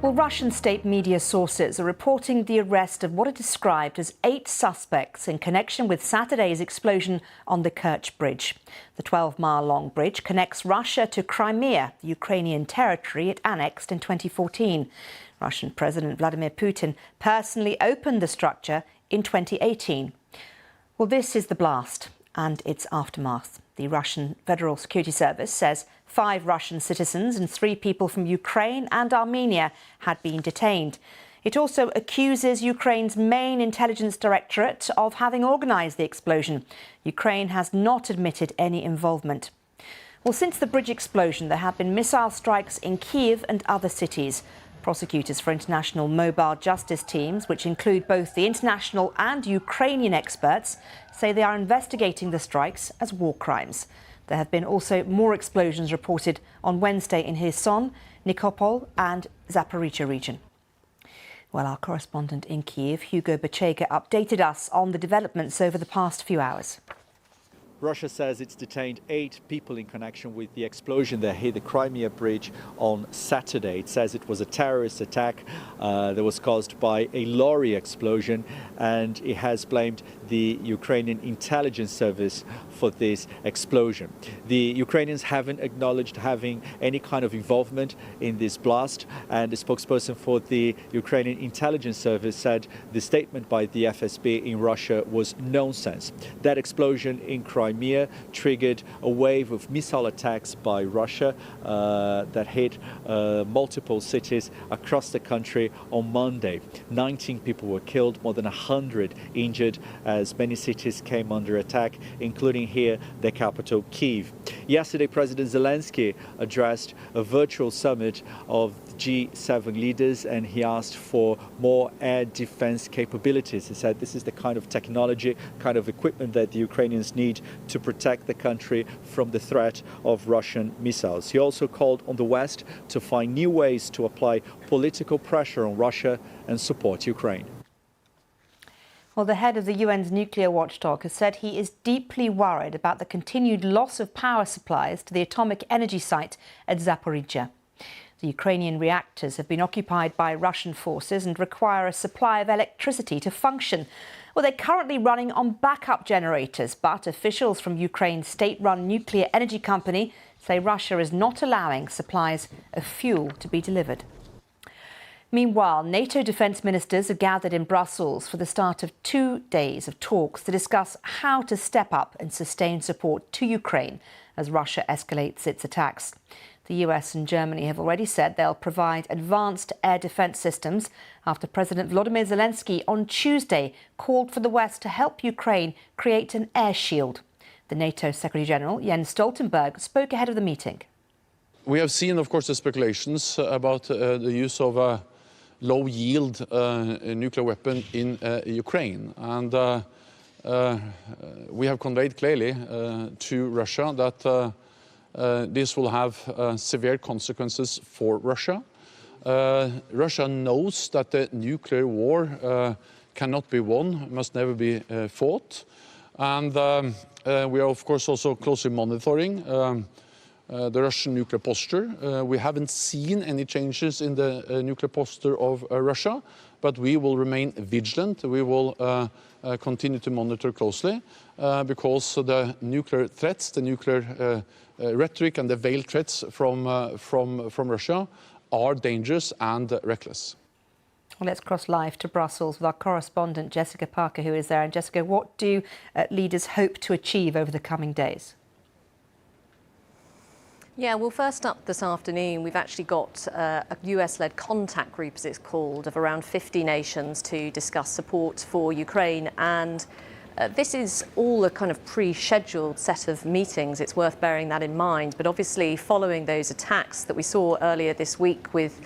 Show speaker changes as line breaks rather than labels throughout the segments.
Well, Russian state media sources are reporting the arrest of what are described as 8 suspects in connection with Saturday's explosion on the Kerch Bridge. The 12-mile-long bridge connects Russia to Crimea, the Ukrainian territory it annexed in 2014. Russian President Vladimir Putin personally opened the structure in 2018. Well, this is the blast and its aftermath. The Russian Federal Security Service says 5 Russian citizens and 3 people from Ukraine and Armenia had been detained. It also accuses Ukraine's main intelligence directorate of having organised the explosion. Ukraine has not admitted any involvement. Well, since the bridge explosion, there have been missile strikes in Kyiv and other cities. Prosecutors for international mobile justice teams, which include both the international and Ukrainian experts, say they are investigating the strikes as war crimes. There have been also more explosions reported on Wednesday in Kherson, Nikopol and Zaporizhia region. Well, our correspondent in Kyiv, Hugo Bachega, updated us on the developments over the past few hours.
Russia says it's detained 8 people in connection with the explosion that hit the Crimea bridge on Saturday. It says it was a terrorist attack that was caused by a lorry explosion, and it has blamed the Ukrainian intelligence service for this explosion. The Ukrainians haven't acknowledged having any kind of involvement in this blast, and the spokesperson for the Ukrainian intelligence service said the statement by the FSB in Russia was nonsense. That explosion in Crimea triggered a wave of missile attacks by Russia that hit multiple cities across the country on Monday. 19 people were killed, more than 100 injured, as many cities came under attack, including here the capital, Kyiv. Yesterday, President Zelensky addressed a virtual summit of G7 leaders, and he asked for more air defense capabilities. He said this is the kind of technology, kind of equipment that the Ukrainians need to protect the country from the threat of Russian missiles. He also called on the West to find new ways to apply political pressure on Russia and support Ukraine.
Well, the head of the UN's nuclear watchdog has said he is deeply worried about the continued loss of power supplies to the atomic energy site at Zaporizhia. The Ukrainian reactors have been occupied by Russian forces and require a supply of electricity to function. Well, they're currently running on backup generators, but officials from Ukraine's state-run nuclear energy company say Russia is not allowing supplies of fuel to be delivered. Meanwhile, NATO defence ministers have gathered in Brussels for the start of 2 days of talks to discuss how to step up and sustain support to Ukraine as Russia escalates its attacks. The US and Germany have already said they'll provide advanced air defence systems after President Volodymyr Zelensky on Tuesday called for the West to help Ukraine create an air shield. The NATO Secretary-General, Jens Stoltenberg, spoke ahead of the meeting.
We have seen, of course, the speculations about the use of a low-yield nuclear weapon in Ukraine. And we have conveyed clearly to Russia that this will have severe consequences for Russia. Russia knows that the nuclear war cannot be won, must never be fought. And we are, of course, also closely monitoring the Russian nuclear posture. We haven't seen any changes in the nuclear posture of Russia, but we will remain vigilant. We will continue to monitor closely because the nuclear threats, the nuclear rhetoric and the veiled threats from Russia are dangerous and reckless.
Well, let's cross live to Brussels with our correspondent Jessica Parker, who is there. And Jessica, what do leaders hope to achieve over the coming days?
Yeah, well, first up this afternoon, we've actually got a US-led contact group, as it's called, of around 50 nations to discuss support for Ukraine. And this is all a kind of pre-scheduled set of meetings. It's worth bearing that in mind. But obviously, following those attacks that we saw earlier this week with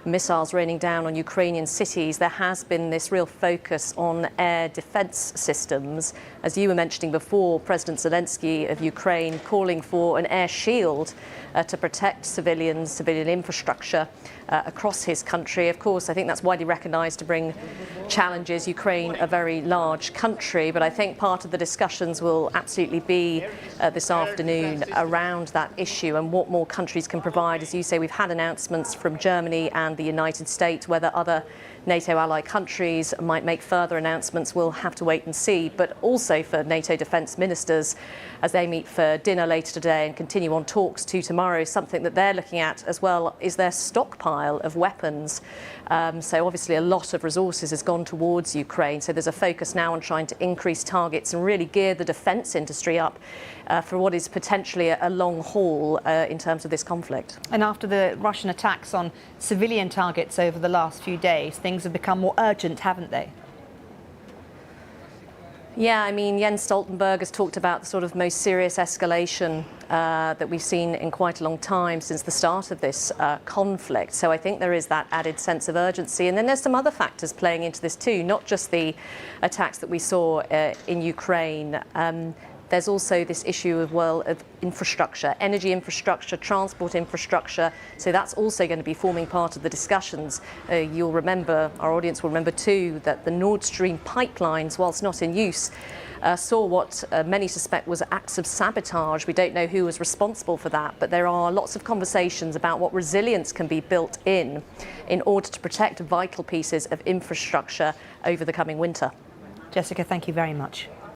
missiles raining down on Ukrainian cities, there has been this real focus on air defense systems. As you were mentioning before, President Zelensky of Ukraine calling for an air shield to protect civilian infrastructure across his country. Of course, I think that's widely recognised to bring challenges. Ukraine, a very large country, but I think part of the discussions will absolutely be this afternoon around that issue and what more countries can provide. As you say, we've had announcements from Germany and and the United States. Whether other NATO ally countries might make further announcements, we'll have to wait and see. But also for NATO defence ministers, as they meet for dinner later today and continue on talks to tomorrow, something that they're looking at as well is their stockpile of weapons. So obviously a lot of resources has gone towards Ukraine. So there's a focus now on trying to increase targets and really gear the defence industry up for what is potentially a long haul in terms of this conflict.
And after the Russian attacks on civilian targets over the last few days, things have become more urgent, haven't they?
Yeah, I mean, Jens Stoltenberg has talked about the sort of most serious escalation that we've seen in quite a long time since the start of this conflict. So I think there is that added sense of urgency. And then there's some other factors playing into this too, not just the attacks that we saw in Ukraine. There's also this issue of infrastructure, energy infrastructure, transport infrastructure. So that's also going to be forming part of the discussions. You'll remember, our audience will remember too, that the Nord Stream pipelines, whilst not in use, saw what many suspect was acts of sabotage. We don't know who was responsible for that, but there are lots of conversations about what resilience can be built in order to protect vital pieces of infrastructure over the coming winter.
Jessica, thank you very much.